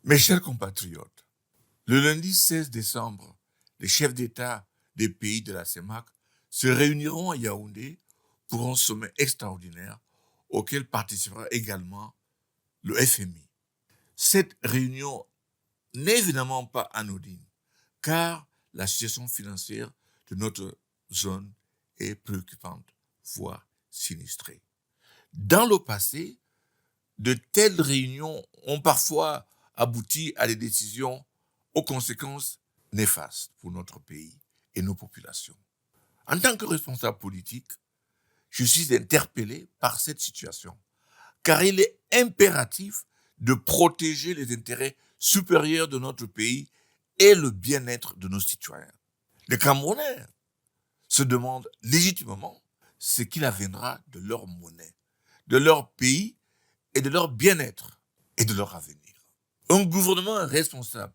Mes chers compatriotes, le lundi 16 décembre, les chefs d'État des pays de la CEMAC se réuniront à Yaoundé pour un sommet extraordinaire auquel participera également le FMI. Cette réunion n'est évidemment pas anodine, car la situation financière de notre zone est préoccupante, voire sinistrée. Dans le passé, de telles réunions ont parfois abouti à des décisions aux conséquences néfastes pour notre pays et nos populations. En tant que responsable politique, je suis interpellé par cette situation, car il est impératif de protéger les intérêts supérieurs de notre pays et le bien-être de nos citoyens. Les Camerounais se demandent légitimement ce qu'il adviendra de leur monnaie, de leur pays et de leur bien-être et de leur avenir. Un gouvernement responsable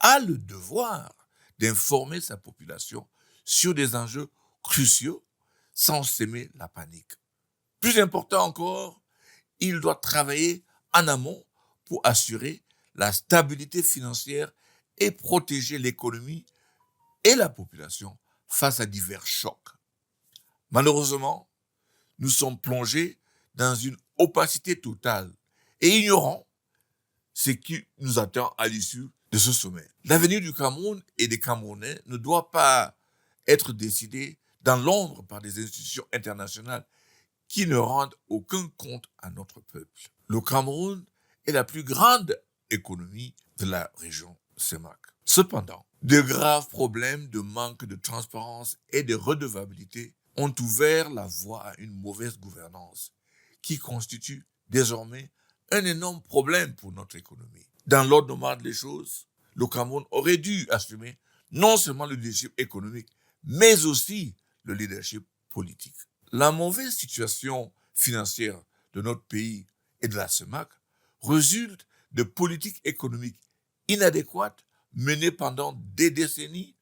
a le devoir d'informer sa population sur des enjeux cruciaux sans semer la panique. Plus important encore, il doit travailler en amont pour assurer la stabilité financière et protéger l'économie et la population face à divers chocs. Malheureusement, nous sommes plongés dans une opacité totale et ignorons ce qui nous attend à l'issue de ce sommet. L'avenir du Cameroun et des Camerounais ne doit pas être décidé dans l'ombre par des institutions internationales qui ne rendent aucun compte à notre peuple. Le Cameroun est la plus grande économie de la région CEMAC. Cependant, de graves problèmes de manque de transparence et de redevabilité ont ouvert la voie à une mauvaise gouvernance qui constitue désormais un énorme problème pour notre économie. Dans l'ordre normal des choses, le Cameroun aurait dû assumer non seulement le leadership économique, mais aussi le leadership politique. La mauvaise situation financière de notre pays et de la CEMAC résulte de politiques économiques inadéquates menées pendant des décennies,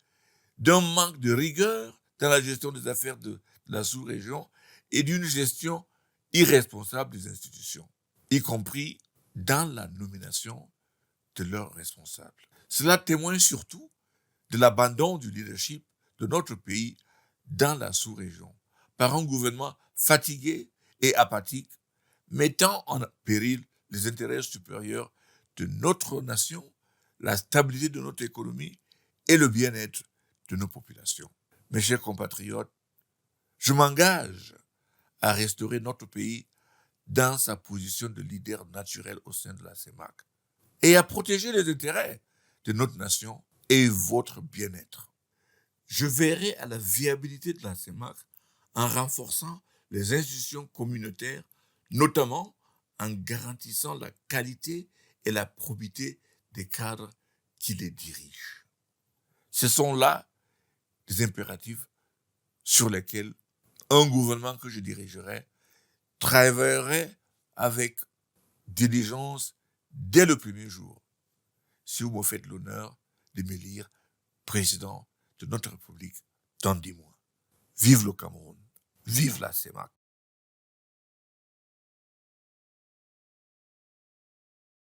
d'un manque de rigueur dans la gestion des affaires de la sous-région et d'une gestion irresponsable des institutions, y compris dans la nomination de leurs responsables. Cela témoigne surtout de l'abandon du leadership de notre pays dans la sous-région par un gouvernement fatigué et apathique, mettant en péril les intérêts supérieurs de notre nation, la stabilité de notre économie et le bien-être de nos populations. Mes chers compatriotes, je m'engage à restaurer notre pays dans sa position de leader naturel au sein de la CEMAC et à protéger les intérêts de notre nation et votre bien-être. Je veillerai à la viabilité de la CEMAC en renforçant les institutions communautaires, notamment en garantissant la qualité et la probité des cadres qui les dirigent. Ce sont là des impératifs sur lesquels un gouvernement que je dirigerai travaillerait avec diligence dès le premier jour, si vous me faites l'honneur de m'élire président de notre République dans 10 mois. Vive le Cameroun, vive la CEMAC.